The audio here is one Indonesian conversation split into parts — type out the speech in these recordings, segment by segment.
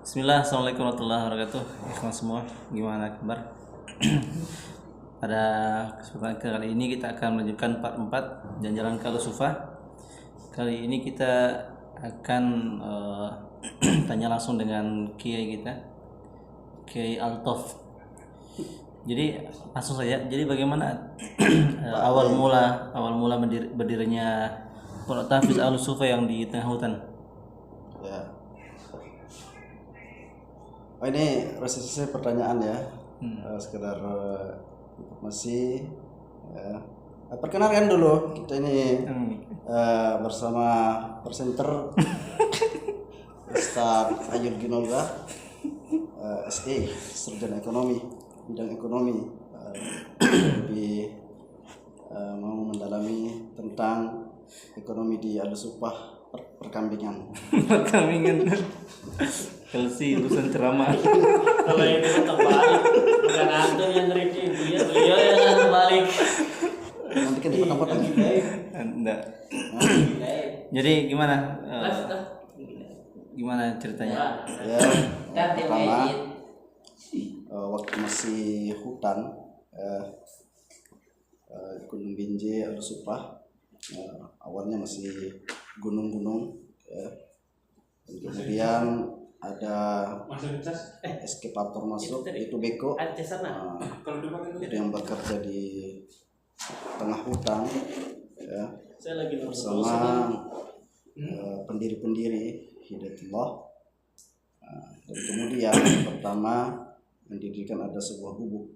Bismillah, Assalamualaikum warahmatullahi wabarakatuh. Ikhwan semua, gimana kabar? Pada kesempatan kali ini kita akan melanjutkan part 4 Jalan-Jalan ke Al-Sufah. Kali ini kita akan tanya langsung dengan Kiai kita, Kiai Altof. Jadi langsung saja. Jadi bagaimana awal mula berdirinya Pondok Tahfiz Al-Sufah yang di tengah hutan? Ya. Oh, ini resisi pertanyaan ya. Sekedar informasi. Ya. Perkenalkan dulu kita ini bersama presenter Ustadz Ayul Ginolga, SE, Sarjana Ekonomi, bidang ekonomi. Lebih mau mendalami tentang ekonomi di Al-Sufah perkambingan. Perkambingan. Kalau sih urusan ceramah. Kalau ini terbalik, bukan antum yang review, beliau yang terbalik. Nanti kan dipotong-potong. Enggak. Jadi gimana? Gimana ceritanya? Ya, pertama waktu masih hutan, Gunung Binjai Al-Sufah, awalnya masih gunung-gunung, ya. Dan kemudian ada eskavator masuk, itu beko, itu yang bekerja di tengah hutan, ya, bersama pendiri-pendiri Hidayatullah. Dan kemudian pertama mendirikan ada sebuah gubuk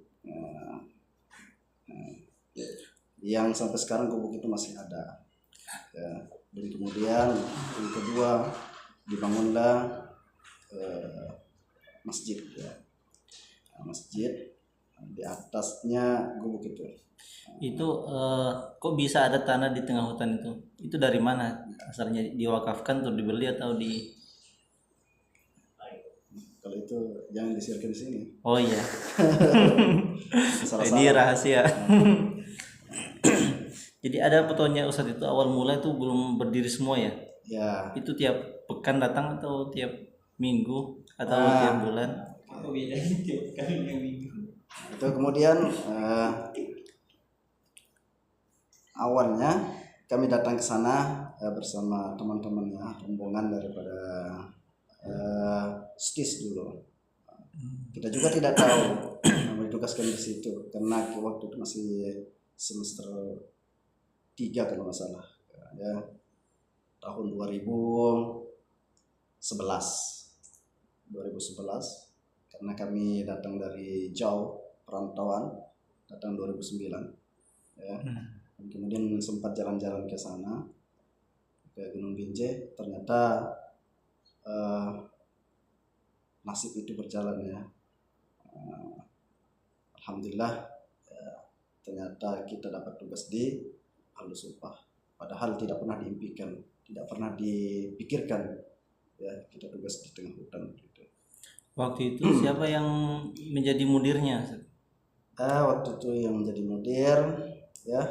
yang sampai sekarang gubuk itu masih ada, ya. Dan kemudian yang kedua dibangunlah masjid, ya. Masjid di atasnya gubuk itu. Itu kok bisa ada tanah di tengah hutan itu? Itu dari mana? Asalnya diwakafkan atau dibeli atau di? Kalau itu jangan disiarkan di sini. Oh iya. Salah-salah. Ini rahasia. Jadi ada fotonya Ustadz itu awal mula itu belum berdiri semua ya? Ya. Itu tiap pekan datang atau tiap minggu atau tiap bulan? Apa bedanya tiap kali yang minggu? Itu kemudian awalnya kami datang ke sana bersama teman-temannya, rombongan daripada STIS dulu. Kita juga tidak tahu ditugaskan di situ karena waktu itu masih semester 3 kalau nggak salah, ya, tahun 2011 karena kami datang dari jauh perantauan, datang 2009, ya. Dan kemudian sempat jalan-jalan ke sana ke Gunung Binjai, ternyata nasib itu berjalan, ya. Alhamdulillah, ternyata kita dapat tugas di Al-Sufah, padahal tidak pernah diimpikan, tidak pernah dipikirkan, ya, kita tugas di tengah hutan gitu. Waktu itu siapa yang menjadi mudirnya? Waktu itu yang menjadi mudir, ya,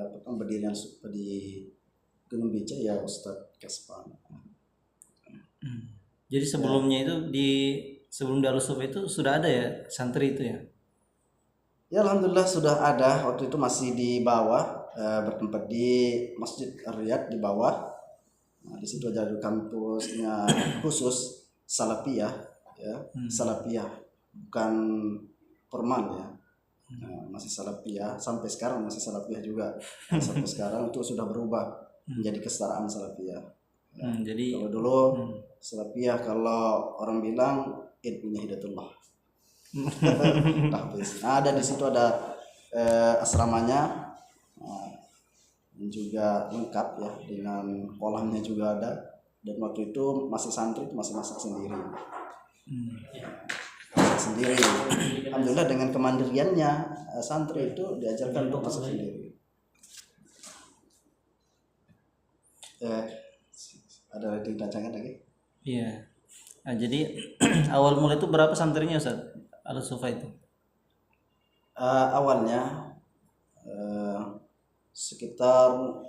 pertama berdiri di Gunung Binjai ya Ustadz Kaspan. Jadi sebelumnya itu sebelum di Al-Sufah itu sudah ada ya santri itu ya? Ya, alhamdulillah sudah ada. Waktu itu masih di bawah, bertempat di Masjid Ar-Riyad di bawah. Nah, di situ ada kampusnya khusus Salafiyah, ya. Salafiyah, bukan formal, ya. Nah, masih Salafiyah sampai sekarang, masih Salafiyah juga. Nah, sampai sekarang itu sudah berubah menjadi kesetaraan Salafiyah. Ya. Jadi kalau dulu Salafiyah kalau orang bilang punya Hidayatullah. Ada di situ ada asramanya, juga lengkap, ya, dengan kolamnya juga ada. Dan waktu itu masih santri, itu masih masak sendiri. Masak sendiri. Alhamdulillah dengan kemandiriannya santri itu diajarkan untuk masak sendiri. Ada tantangan lagi? iya. Nah, jadi awal mulai itu berapa santrinya Ustaz Al-Sufah itu? Awalnya sekitar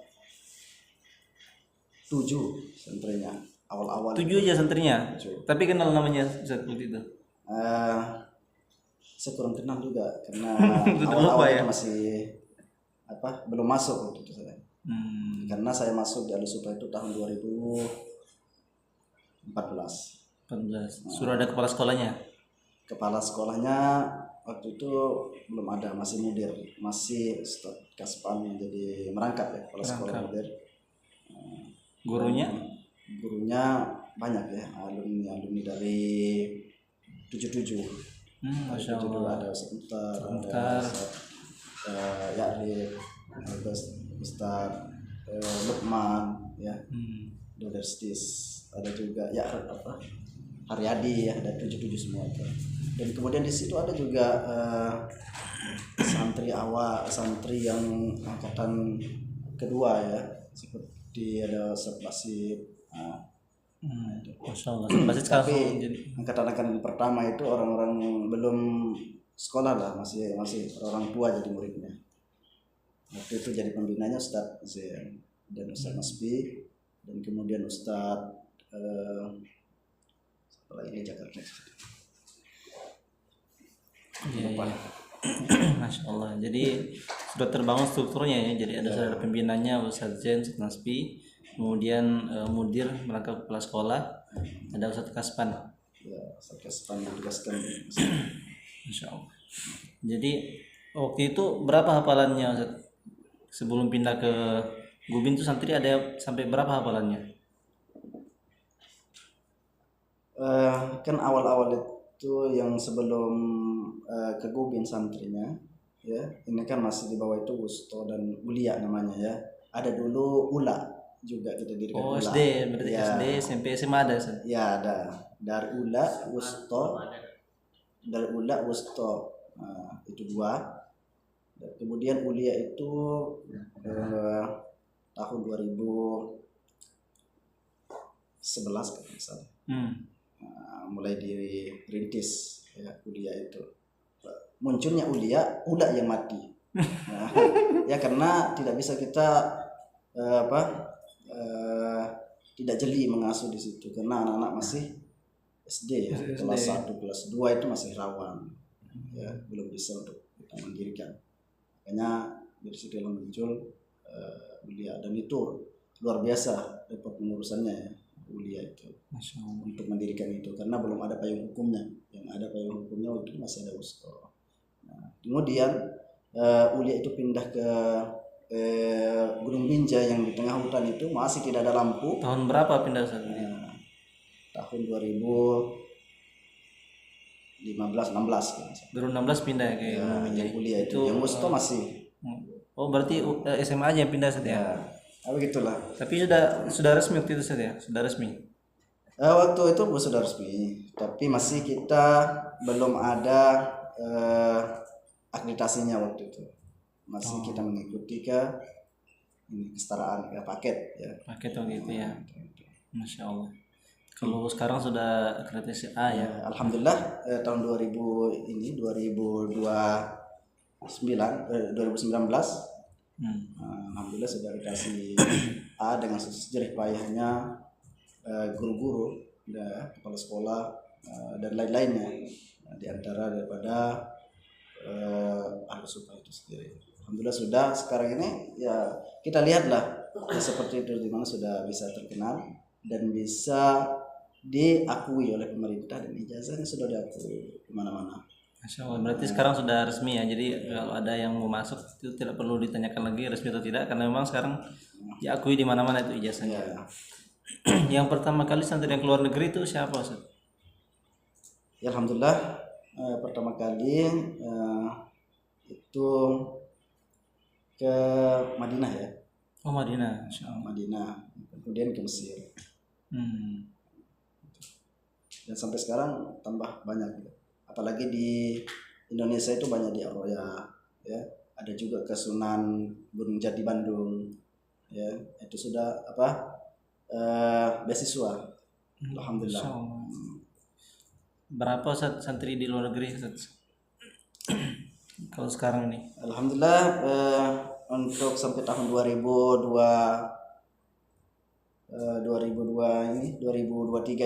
7 santrinya. awal-awal 7 aja santrinya. 7. Tapi kenal namanya Ustaz waktu itu. Eh, saya kurang kenal juga karena Sudah awal-awal lupa itu ya? masih belum masuk waktu itu saya. Karena saya masuk di Alusufa itu tahun 2014. 14. Sudah ada kepala sekolahnya. Kepala sekolahnya waktu itu belum ada, masih mudir, masih Ustaz Kaspan yang jadi merangkap ya kepala sekolah mudir. Gurunya Gurunya banyak ya, alumni dari 77. Masya Itu Allah. ada Ustaz Mukhtar, ada Mukhtar. Ustaz Ya'rif, ada Ustaz Lukman ya, Doderstis, ada juga ya Haryadi ya, ada 77 semua itu. Dan kemudian di situ ada juga santri yang angkatan kedua ya, seperti ada Ustaz Basit. Masya Allah. Pasti sekarang Tapi jadi angkatan pertama itu orang-orang yang belum sekolah lah, masih orang tua jadi muridnya. Waktu itu jadi pembinanya Ustadz Zain dan Ustadz Nasbi, dan kemudian Ustadz ini Jakarta. Iya. Masya Allah. Jadi sudah terbangun strukturnya ya. Jadi ada pembinanya Ustadz Zain, Ustadz Nasbi, kemudian mudir merangkap kepala sekolah, ada Ustadz Kaspan. Ya, Ustadz Kaspan menugaskan. Masya Allah. Jadi waktu itu berapa hafalannya Ustadz? Sebelum pindah ke Gubin tuh santri ada sampai berapa hafalannya? Kan awal-awal itu yang sebelum ke Gubin santrinya ya, ini kan masih di bawah itu Wusto dan Ulia namanya ya. Ada dulu Ula juga kita dirikan. Oh, Ula. SD, berarti Ya. SD, SMP, SMA ada Ustadz? Ya ada dari Ula Wusto, Nah, itu 2. Dan kemudian Ulia itu tahun 2011 kalau nggak salah. Mulai dirintis ya Ulia itu. Munculnya Ula yang mati. Nah, ya karena tidak bisa kita tidak jeli mengasuh di situ karena anak-anak masih SD ya, kelas 1, kelas 2 itu masih rawan. Ya, belum bisa untuk kita mendirikan. Makanya dari situ muncul Ulia, dan itu luar biasa repot pengurusannya ya Ulia itu. Masya Allah. Untuk mendirikan itu karena belum ada payung hukumnya. Yang ada payung hukumnya waktu itu masih ada Wusto. Nah, kemudian Ulia itu pindah ke Gunung Binjai yang di tengah hutan itu, masih tidak ada lampu. Tahun berapa pindah Ustadz? Tahun 2015-16 kan. 2016 pindah ya ke Gunung Binjai. Yang Ulia itu, yang Wusto masih. Oh, berarti SMA aja yang pindah Ustadz ya? Begitulah. Tapi sudah resmi waktu itu Ustadz ya? Sudah resmi. Waktu itu sudah resmi, tapi masih kita belum ada akreditasinya waktu itu. Masih kita mengikuti ke kesetaraan ke paket ya. Paket waktu itu ya. Masya Allah. Kalau sekarang sudah akreditasi A ya. Alhamdulillah tahun 2019 alhamdulillah sudah akreditasi A dengan sejarah payahnya guru-guru, kepala sekolah dan lain-lainnya, di antara daripada Alusufa itu sendiri. Alhamdulillah sudah sekarang ini ya kita lihatlah ya, seperti itu, di mana sudah bisa terkenal dan bisa diakui oleh pemerintah, dan ijazahnya sudah diakui di mana-mana. Masya Allah. Berarti sekarang sudah resmi ya. Jadi kalau ada yang mau masuk itu tidak perlu ditanyakan lagi resmi atau tidak, karena memang sekarang diakui di mana-mana itu ijazahnya. Ya. Yang pertama kali santri yang keluar negeri itu siapa Ustaz? Ya, alhamdulillah pertama kali itu ke Madinah ya. Oh, Madinah, Masya Allah. Madinah, kemudian ke Mesir. Dan sampai sekarang tambah banyak gitu. Apalagi di Indonesia itu banyak di Arroya ya. Ada juga ke Sunan Gunung Jati Bandung ya. Itu sudah beasiswa. Alhamdulillah. Masya Allah. Berapa Ustaz santri di luar negeri Ustaz? Kalau sekarang ini? Alhamdulillah untuk sampai tahun 2023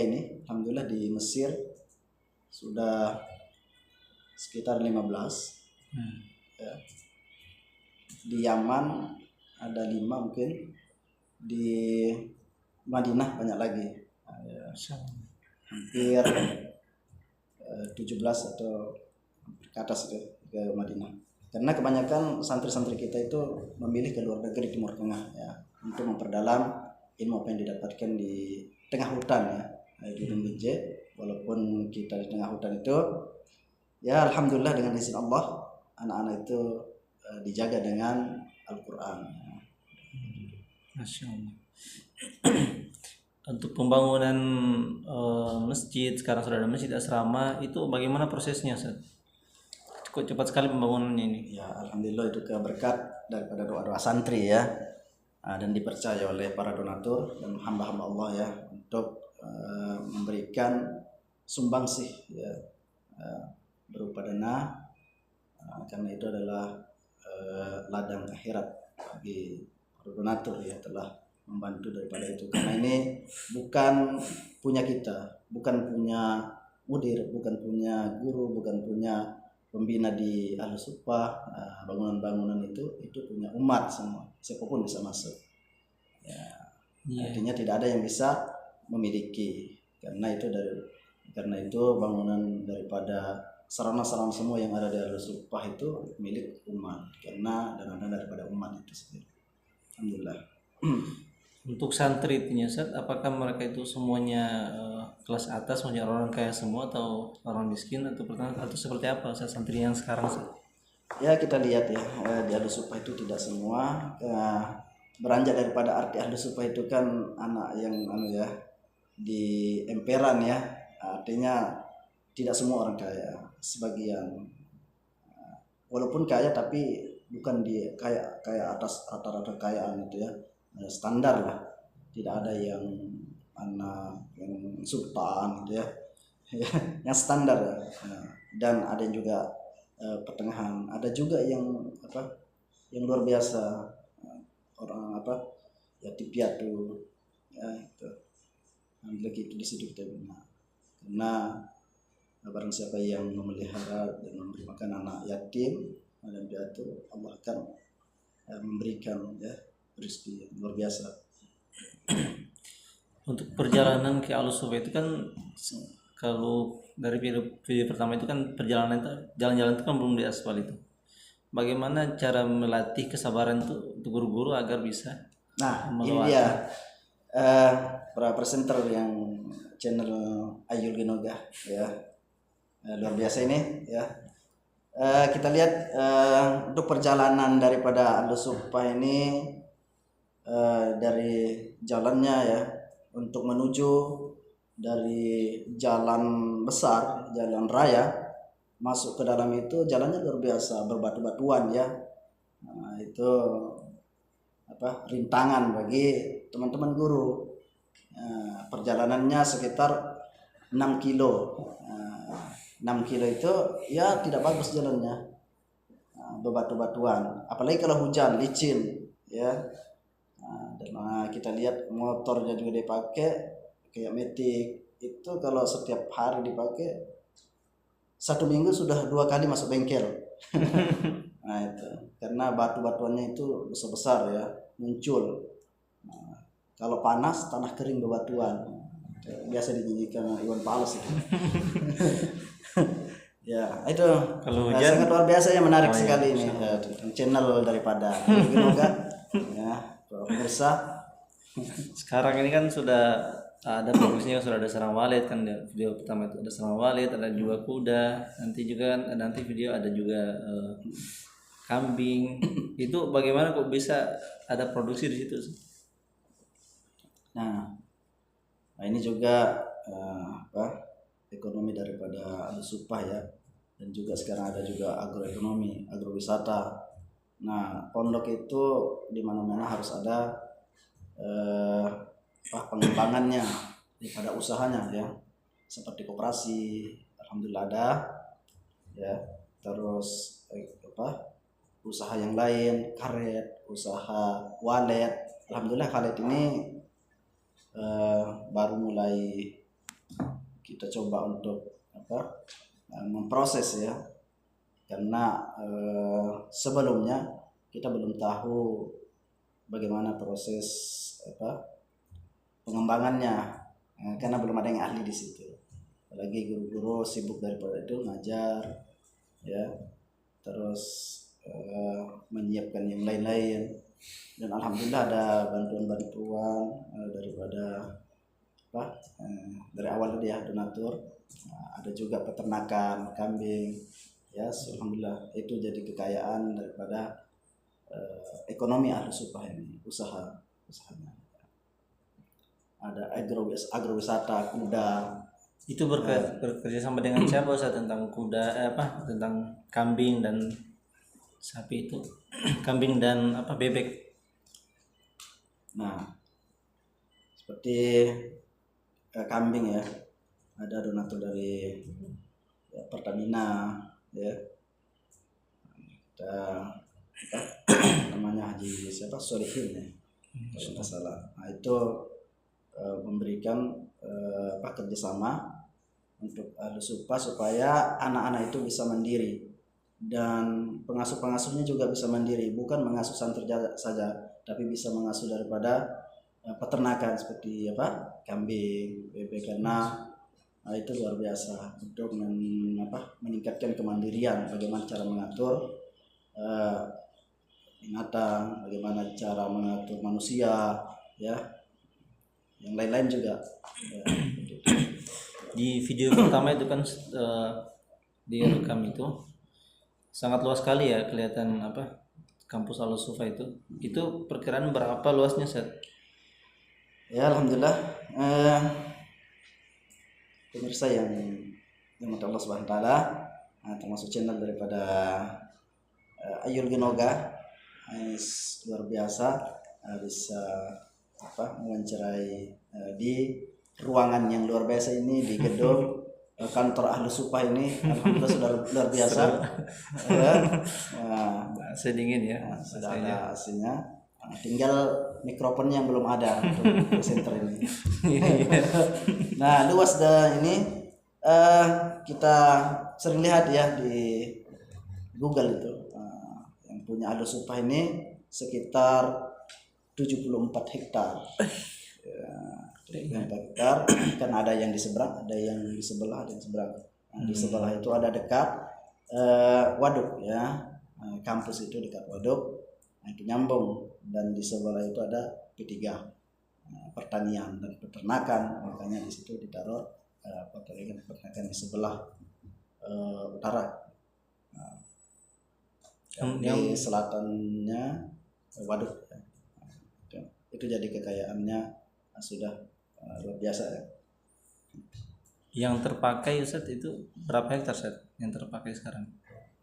ini alhamdulillah di Mesir sudah sekitar 15. Ya. Di Yaman ada 5 mungkin, di Madinah banyak lagi. Ya, hampir 17 atau ke atas itu ke Madinah. Karena kebanyakan santri-santri kita itu memilih ke luar negeri, Timur Tengah ya, untuk memperdalam ilmu apa yang didapatkan di tengah hutan ya, di Lumbeje. Walaupun kita di tengah hutan itu, ya alhamdulillah dengan izin Allah anak-anak itu dijaga dengan Al-Quran. Masya Allah. Untuk pembangunan masjid, sekarang sudah ada masjid asrama, itu bagaimana prosesnya, Ustaz? Kok cepat sekali pembangunannya ini? Ya alhamdulillah itu berkat daripada doa-doa santri ya, dan dipercaya oleh para donatur dan hamba-hamba Allah ya, untuk memberikan sumbangsih ya, berupa dana, karena itu adalah ladang akhirat bagi para donatur ya, telah membantu daripada itu. Karena ini bukan punya kita, bukan punya mudir, bukan punya guru, bukan punya pembina di Ahlus Suffah. Bangunan-bangunan itu punya umat semua, siapapun bisa masuk ya. Artinya tidak ada yang bisa memiliki, karena itu bangunan daripada sarana-sarana semua yang ada di Ahlus Suffah itu milik umat, karena dana daripada umat itu sendiri. Alhamdulillah. Untuk santri itu Ustaz, apakah mereka itu semuanya kelas atas, maksudnya orang kaya semua atau orang miskin atau seperti apa Ustaz, santri yang sekarang Ustaz? Ya kita lihat ya, di Ahlus Suffah itu tidak semua beranjak daripada arti Ahlus Suffah itu kan anak yang di emperan ya, artinya tidak semua orang kaya, sebagian walaupun kaya tapi bukan di kayak atas rata-rata kekayaan itu ya, standar lah, tidak ada yang anak yang sultan gitu ya, yang standar ya. Dan ada yang juga pertengahan, ada juga yang yang luar biasa, orang yatim piatu ya, itu alhamdulillah gitu. Di situ kita guna, karena barang siapa yang memelihara dan memberi makan anak yatim dan piatu, Allah akan memberikan ya rezeki yang luar biasa. Untuk perjalanan ke Ahlus Suffah itu kan, kalau dari video pertama itu kan perjalanan itu, jalan-jalan itu kan belum di aspal itu. Bagaimana cara melatih kesabaran itu untuk guru-guru agar bisa Ini dia para presenter yang channel Ayul Genoga ya, luar biasa ini ya. Kita lihat untuk perjalanan daripada Ahlus Suffah ini, dari jalannya ya, untuk menuju dari jalan besar, jalan raya masuk ke dalam itu, jalannya luar biasa, berbatu-batuan ya. Itu rintangan bagi teman-teman guru. Perjalanannya sekitar 6 kilo. 6 kilo itu ya tidak bagus jalannya, berbatu-batuan, apalagi kalau hujan, licin ya. Dan kita lihat motornya juga dipakai kayak Matic itu, kalau setiap hari dipakai 1 minggu sudah 2 kali masuk bengkel. Nah itu karena batu-batuannya itu besar-besar ya, muncul. Kalau panas tanah kering bebatuan, biasa dijadikan Iwan Fals itu. Ya itu kalau hujan, sangat luar biasa ya, menarik sekali ini channel daripada Genoga ya, pemirsa. sekarang ini kan sudah ada bagusnya, sudah ada sarang walet kan, video pertama itu ada sarang walet, ada juga kuda, nanti juga nanti video ada juga kambing. Itu bagaimana kok bisa ada produksi di situ? Nah ini juga ekonomi daripada Ahlus Suffah ya, dan juga sekarang ada juga agroekonomi, agrowisata. Nah pondok itu di mana-mana harus ada pengembangannya daripada usahanya ya, seperti koperasi alhamdulillah ada ya, terus usaha yang lain, karet, usaha walet. Alhamdulillah walet ini baru mulai kita coba untuk memproses ya, karena sebelumnya kita belum tahu bagaimana proses pengembangannya, karena belum ada yang ahli di situ. Apalagi guru-guru sibuk daripada itu ngajar ya, terus menyiapkan yang lain-lain, dan alhamdulillah ada bantuan-bantuan daripada dari awal tadi ya, donatur. Ada juga peternakan kambing ya, alhamdulillah itu jadi kekayaan daripada ekonomi Ahlu Supah ini, usahanya. Ada agrowisata kuda. Itu bekerja sama dengan siapa Ustaz tentang kuda tentang kambing dan sapi itu? Kambing dan bebek. Nah, seperti kambing ya, ada donatur dari Pertamina ya. Ada namanya Haji Solihin ya, kalau tidak salah. Nah, itu memberikan kerjasama untuk Ahlu Supah supaya anak-anak itu bisa mandiri, dan pengasuh-pengasuhnya juga bisa mandiri, bukan mengasuh santri saja, tapi bisa mengasuh daripada peternakan seperti kambing, bebek, karena itu luar biasa untuk meningkatkan kemandirian, bagaimana cara mengatur binatang, bagaimana cara mengatur manusia ya, yang lain-lain juga ya. Di video pertama itu kan direkam itu sangat luas sekali ya, kelihatan kampus Ahlu Supah itu perkiraan berapa luasnya Ustaz? Ya alhamdulillah, pemirsa yang dirahmati Allah Subhanahu wa taala, termasuk channel daripada Ayul Genoga, luar biasa bisa mewawancarai di ruangan yang luar biasa ini, di gedung kantor Ahlu Supah ini. Alhamdulillah sudah luar biasa ya. Saya dingin ya, Sudah ada AC-nya, tinggal mikrofonnya yang belum ada untuk center ini. Nah, luas ini kita sering lihat ya di Google itu, yang punya Ahlu Supah ini sekitar 74 hektar. Ya, 74 hektar, kan ada yang di seberang, ada yang di sebelah, ada yang seberang. Nah, di sebelah itu ada dekat waduk ya, kampus itu dekat waduk, itu nyambung, dan di sebelah itu ada P3 pertanian dan peternakan, makanya di situ ditaruh peternakan di sebelah utara. Di selatannya waduk ya. Itu jadi kekayaannya sudah luar biasa ya. Yang terpakai Ustaz itu berapa hektar Ustaz yang terpakai sekarang?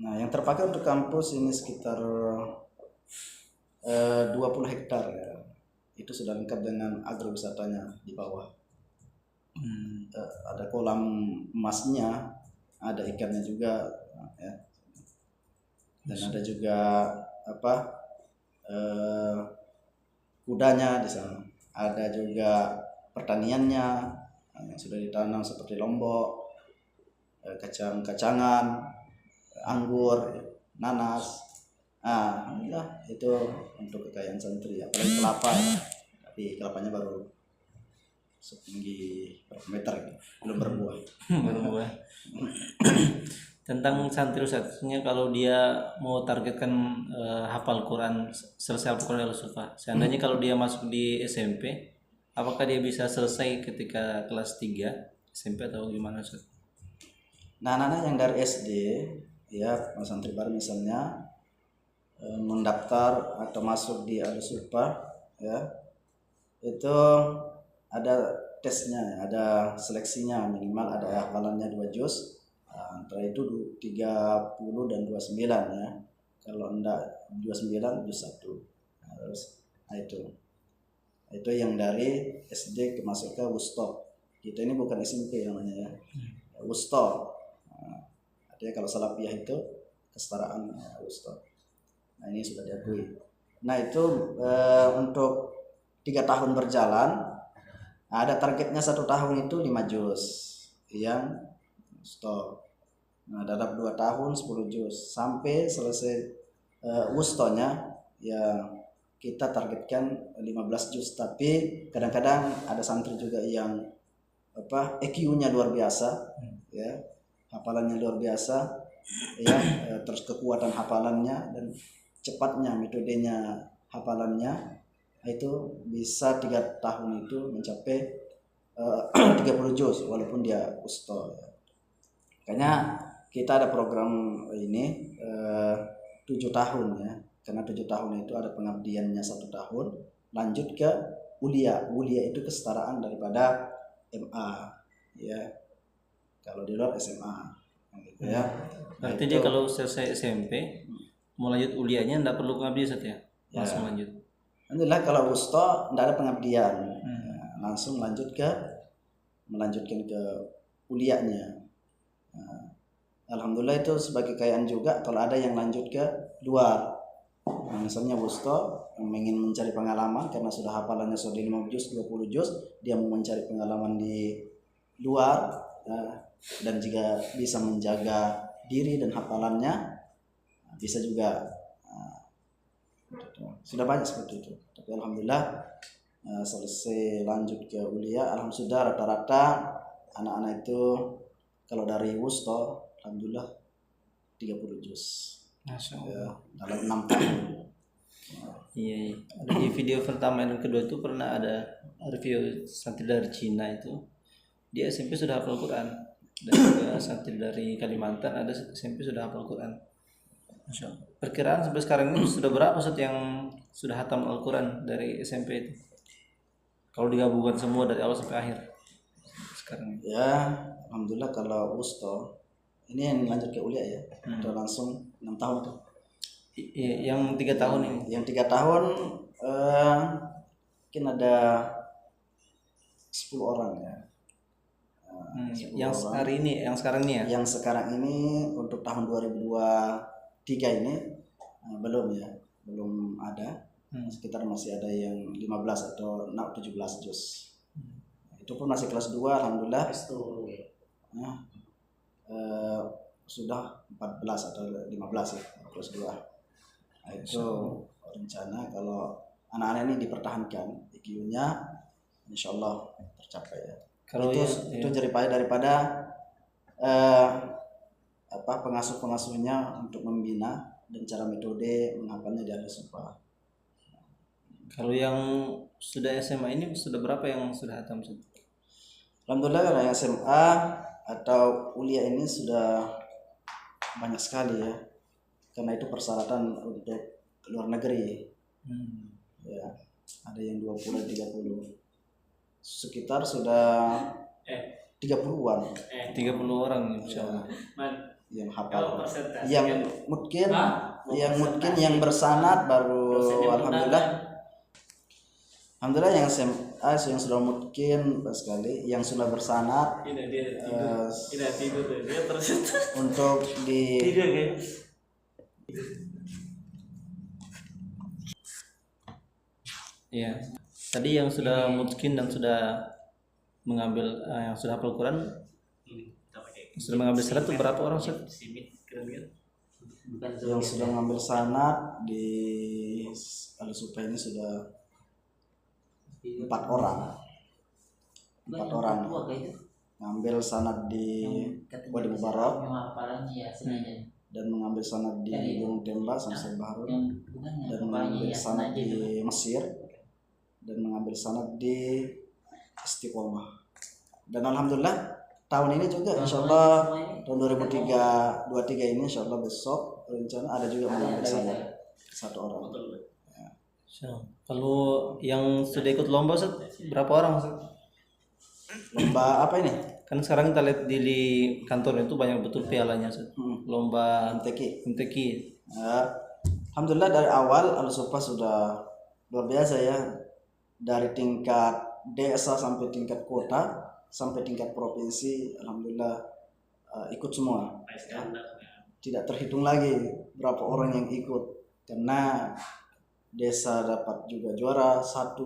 Nah, yang terpakai untuk kampus ini sekitar 20 hektar ya. Itu sudah lengkap dengan agrowisatanya di bawah. Ada kolam emasnya, ada ikannya juga ya. Dan ada juga kudanya di sana. Ada juga pertaniannya yang sudah ditanam seperti lombok, kacang-kacangan, anggur, nanas. Alhamdulillah itu untuk kekayaan santri, apalagi kelapa ya. Tapi kelapanya baru setinggi berapa meter gitu, belum berbuah. Berbuah. Tentang santri Ustaznya, kalau dia mau targetkan hafal Quran, selesai hafal Quran Ahlu Supah, seandainya kalau dia masuk di SMP, apakah dia bisa selesai ketika kelas 3 SMP atau gimana Ustaz? Nah, anak-anak yang dari SD ya, santri baru misalnya mendaftar atau masuk di Ahlu Supah ya, itu ada tesnya, ada seleksinya, minimal ada hafalannya 2 juz. Antara itu 30 dan 29 ya. Kalau enggak 29 juz 1. Itu yang dari SD ke masuk ke wusta. Kita ini bukan SMP namanya ya. Wusta. Artinya kalau salafiyah itu kesetaraan wusta. Nah, ini sudah diakui. Nah, itu untuk 3 tahun berjalan Ada targetnya 1 tahun itu 5 juz yang stop. Nah, dalam 2 tahun 10 juz sampai selesai wustonya ya kita targetkan 15 juz. Tapi kadang-kadang ada santri juga yang EQ-nya luar biasa ya, hafalannya luar biasa ya, terus kekuatan hafalannya dan cepatnya metodenya hafalannya itu bisa 3 tahun itu mencapai 30 juz walaupun dia usto. Makanya kita ada program ini 7 tahun ya, karena 7 tahun itu ada pengabdiannya 1 tahun, lanjut ke ulia. Ulia itu kesetaraan daripada MA ya, kalau di luar SMA gitu ya. Berarti dia kalau selesai SMP mau lanjut ulianya enggak perlu pengabdi Ustaz ya? Langsung lanjut. Alhamdulillah kalau usto enggak ada pengabdian. Langsung melanjutkan ke ulianya. Alhamdulillah itu sebagai kekayaan juga kalau ada yang lanjut ke luar. Nah, misalnya Wusto yang ingin mencari pengalaman karena sudah hafalannya sudah 5 juz, 20 juz, dia mau mencari pengalaman di luar dan juga bisa menjaga diri dan hafalannya bisa juga. Sudah banyak seperti itu. Tapi alhamdulillah selesai lanjut ke ulia, alhamdulillah rata-rata anak-anak itu kalau dari Wusto alhamdulillah 30 juz. Masya Ya, Allah. dalam 6 tahun. Iya. Ada di video pertama dan kedua itu pernah ada review santri dari Cina itu. Dia SMP sudah hafal Quran. Dan juga santri dari Kalimantan ada SMP sudah hafal Quran. Masya Allah. Perkiraan sampai sekarang ini sudah berapa Ustaz yang sudah hatam Al-Quran dari SMP itu? Kalau digabungkan semua dari awal sampai akhir sekarang. Ya, alhamdulillah kalau Wusto ini yang lanjut ke ulia ya, udah langsung 6 tahun tuh. Yang 3 tahun ini. Yang 3 tahun mungkin ada 10 orang ya. 10 Yang orang. hari ini, yang sekarang ini ya? Yang sekarang ini untuk tahun 2023 ini belum ya, belum ada. Sekitar masih ada yang 15 atau 17 juz. Itu pun masih kelas 2 alhamdulillah. Sudah 14 atau 15 ya kelas 2. Nah, itu rencana kalau anak-anak ini dipertahankan IQ-nya insyaallah tercapai ya. Kalau itu jadi payah daripada pengasuh-pengasuhnya untuk membina dan cara metode menghafalnya di atas sumpah. Kalau yang sudah SMA ini sudah berapa yang sudah hatam? Alhamdulillah kalau yang SMA atau kuliah ini sudah banyak sekali ya, karena itu persyaratan untuk luar negeri. Ya, ada yang 20 30 sekitar sudah 30-an 30 orang insyaallah yang hafal, yang mungkin yang bersanad baru alhamdulillah yang SMA yang sudah mungkin sekali, yang sudah bersanad tidur dia untuk di Iya. Tadi yang sudah mungkin dan sudah mengambil yang sudah hafal Quran sudah mengambil sanad itu berapa orang Ustaz? Yang sudah mengambil sanad di Al-Sufa ini sudah 4 orang. 4 orang ngambil sanad di Wadi Mubarak dan mengambil sanad di Gunung Tembak Samsul Baharun dan mengambil sanad di Mesir dan mengambil sanad di Istiqomah. Dan alhamdulillah tahun ini juga insyaallah tahun 2023 ini insyaallah besok rencana ada juga mengambil sanad 1 orang. Ya. Kalau yang sudah ikut lomba Ustaz, berapa orang Ustaz? Lomba apa ini? Kan sekarang kita lihat di kantor itu banyak betul pialanya Ustaz. Lomba MTQ. Ya. Alhamdulillah dari awal Al-Sufa sudah luar biasa ya. Dari tingkat desa sampai tingkat kota sampai tingkat provinsi alhamdulillah ikut semua ya. Tidak terhitung lagi berapa orang yang ikut karena desa dapat juga juara 1,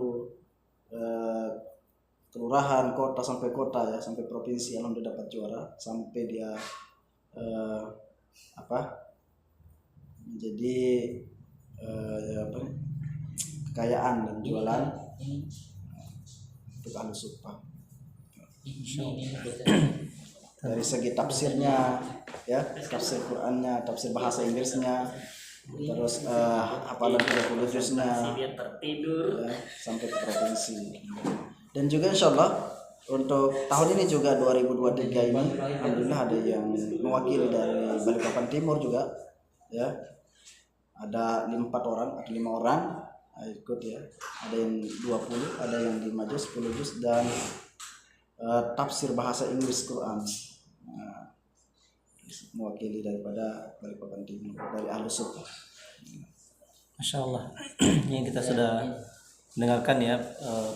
kelurahan, kota sampai kota ya, sampai provinsi alhamdulillah dapat juara, sampai dia menjadi kekayaan dan jualan untuk ahlu sufa. Dari segi tafsirnya ya, tafsir Qurannya, tafsir bahasa Inggrisnya, terus hafalan 30 juznya dia tertidur ya, sampai ke provinsi. Dan juga insyaallah untuk tahun ini juga 2023 ini alhamdulillah ada yang mewakili dari Balikpapan Timur juga ya, ada 5 orang ikut ya, ada yang 20, ada yang 5 juz, 10 juz, dan tafsir bahasa Inggris Quran, mewakili daripada Balikpapan Timur dari ahlu sufa. Masya Allah. Yang kita sudah dengarkan ya,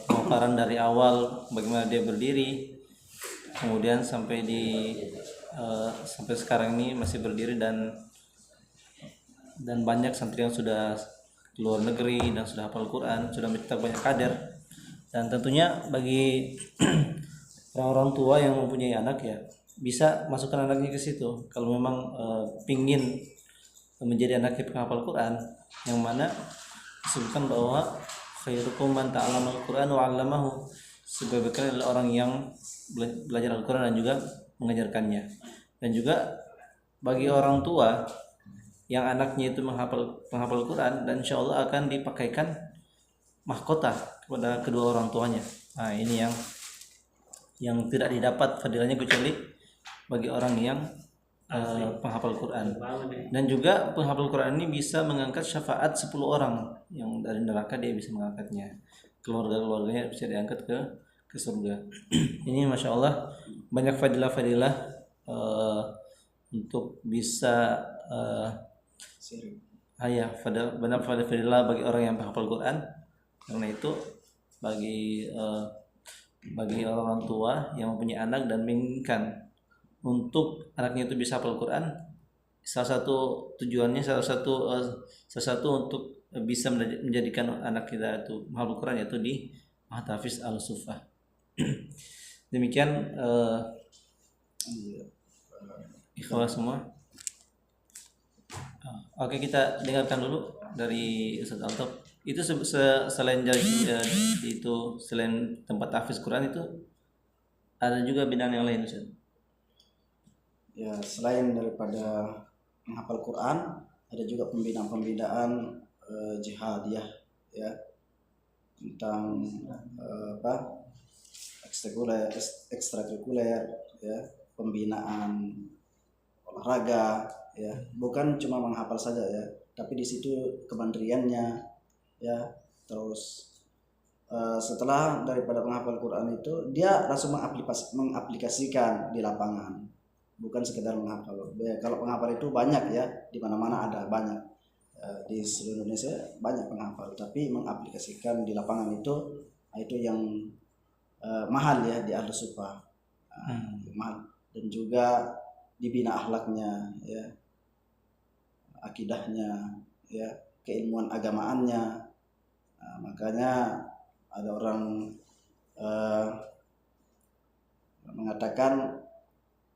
pemaparan dari awal bagaimana dia berdiri, kemudian sampai sekarang ini masih berdiri, dan banyak santri yang sudah keluar negeri dan sudah hafal Quran, sudah mencetak banyak kader. Dan tentunya bagi orang-orang tua yang mempunyai anak ya, bisa masukkan anaknya ke situ kalau memang pingin menjadi anak yang penghafal Quran, yang mana disebutkan bahwa khairukum man ta'allama al-Quran wa 'allamahu, sebaik-baiknya adalah orang yang belajar Al-Quran dan juga mengajarkannya. Dan juga bagi orang tua yang anaknya itu menghafal Quran, dan insya Allah akan dipakaikan mahkota kepada kedua orang tuanya. Nah, ini yang tidak didapat fadilahnya kecuali bagi orang yang penghafal Quran. Dan juga penghafal Quran ini bisa mengangkat syafaat 10 orang yang dari neraka, dia bisa mengangkatnya, keluarganya bisa diangkat ke surga. Ini masya Allah banyak fadilah untuk bisa benar fadilah bagi orang yang menghafal Quran. Karena itu bagi orang tua yang mempunyai anak dan menginginkan untuk anaknya itu bisa hafal Quran, salah satu tujuannya, salah satu untuk bisa menjadikan anak kita itu menghafal Quran yaitu di Mahtafiz Al-Sufa. Demikian ikhwah semua. Oke, kita dengarkan dulu dari Ustaz Altaf. Itu selain itu, selain tempat tahfiz Quran itu ada juga bidang yang lain, Ustaz? Ya, selain daripada menghafal Quran, ada juga pembinaan jihadiyah ya, tentang ekstrakurikuler ya, pembinaan olahraga ya, bukan cuma menghafal saja ya, tapi di situ kementeriannya ya. Terus setelah daripada menghafal Quran itu, dia langsung mengaplikasikan di lapangan, bukan sekedar menghafal. Kalau penghafal itu banyak ya, di mana-mana ada banyak, di seluruh Indonesia banyak penghafal, tapi mengaplikasikan di lapangan itu yang mahal ya di ahlu sufa, mahal. Dan juga dibina akhlaknya ya, akidahnya ya, keilmuan agamaannya. Makanya ada orang mengatakan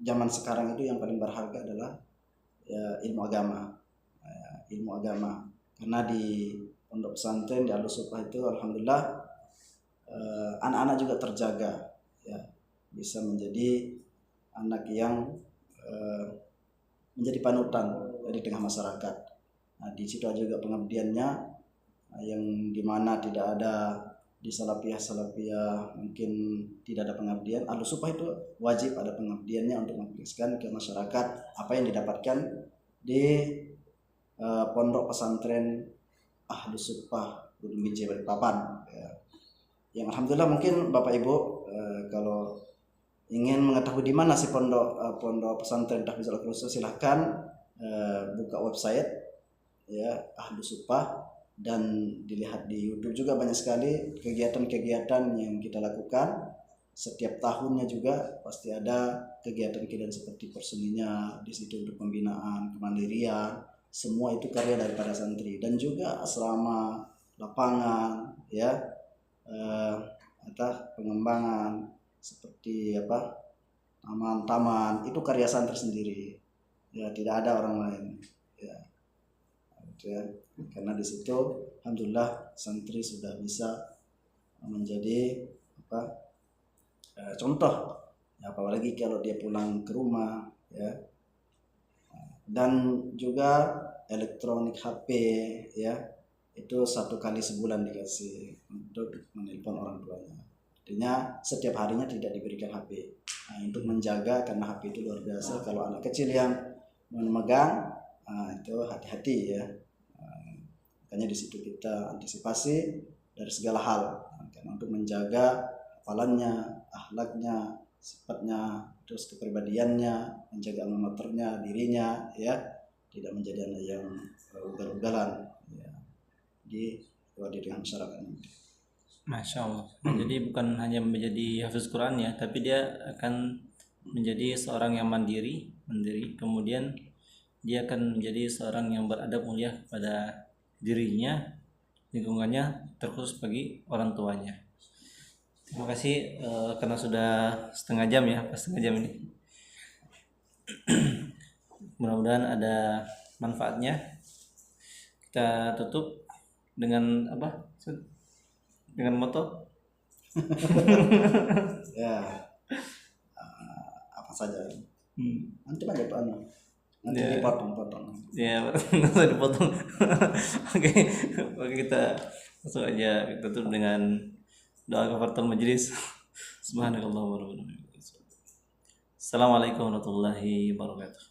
zaman sekarang itu yang paling berharga adalah ya, ilmu agama. Karena di pondok pesantren di Ahlu Sufa itu alhamdulillah anak-anak juga terjaga ya, bisa menjadi anak yang menjadi panutan di tengah masyarakat. Nah, di situ juga pengabdiannya, yang dimana tidak ada di salafiyah mungkin tidak ada pengabdian. Ahlu Sufa itu wajib ada pengabdiannya untuk mengaplikasikan ke masyarakat apa yang didapatkan di pondok pesantren Ahlu Sufa Gunung Binjai Balikpapan ya. Yang alhamdulillah mungkin Bapak Ibu kalau ingin mengetahui di mana sih pondok pesantren Tahfizul Quran, silahkan buka website ya Ahlu Sufa, dan dilihat di YouTube juga banyak sekali kegiatan-kegiatan yang kita lakukan. Setiap tahunnya juga pasti ada kegiatan-kegiatan seperti perseninya di situ untuk pembinaan kemandirian. Semua itu karya daripada santri, dan juga asrama, lapangan ya, atau pengembangan seperti apa taman-taman itu karya santri sendiri ya, tidak ada orang lain ya, gitu ya. Karena di situ alhamdulillah santri sudah bisa menjadi apa contoh ya, apalagi kalau dia pulang ke rumah ya. Dan juga elektronik HP ya, itu 1 kali sebulan dikasih untuk menelpon orang tuanya. Artinya setiap harinya tidak diberikan HP. Nah, untuk menjaga, karena HP itu luar biasa. Kalau anak kecil yang memegang, itu hati-hati ya. Makanya di situ kita antisipasi dari segala hal. Karena untuk menjaga hafalannya, akhlaknya, sifatnya, terus kepribadiannya, menjaga alma maternya, dirinya ya, tidak menjadi anak yang ugal-ugalan ya, di dengan masyarakat. Masya Allah. Jadi bukan hanya menjadi hafiz Quran ya, tapi dia akan menjadi seorang yang mandiri, kemudian dia akan menjadi seorang yang beradab mulia kepada dirinya, lingkungannya, terkhusus bagi orang tuanya. Terima kasih karena sudah setengah jam ya, pas setengah jam ini. Mudah-mudahan ada manfaatnya. Kita tutup dengan apa? Dengan moto Ya, apa saja. Nanti aja Pak nanti Ya. dipotong-potong. Ya, nggak usah dipotong. Oke, kita langsung aja tutup dengan doa kafaratul majelis. Subhanakallahumma wa bihamdika. Assalamualaikum warahmatullahi wabarakatuh.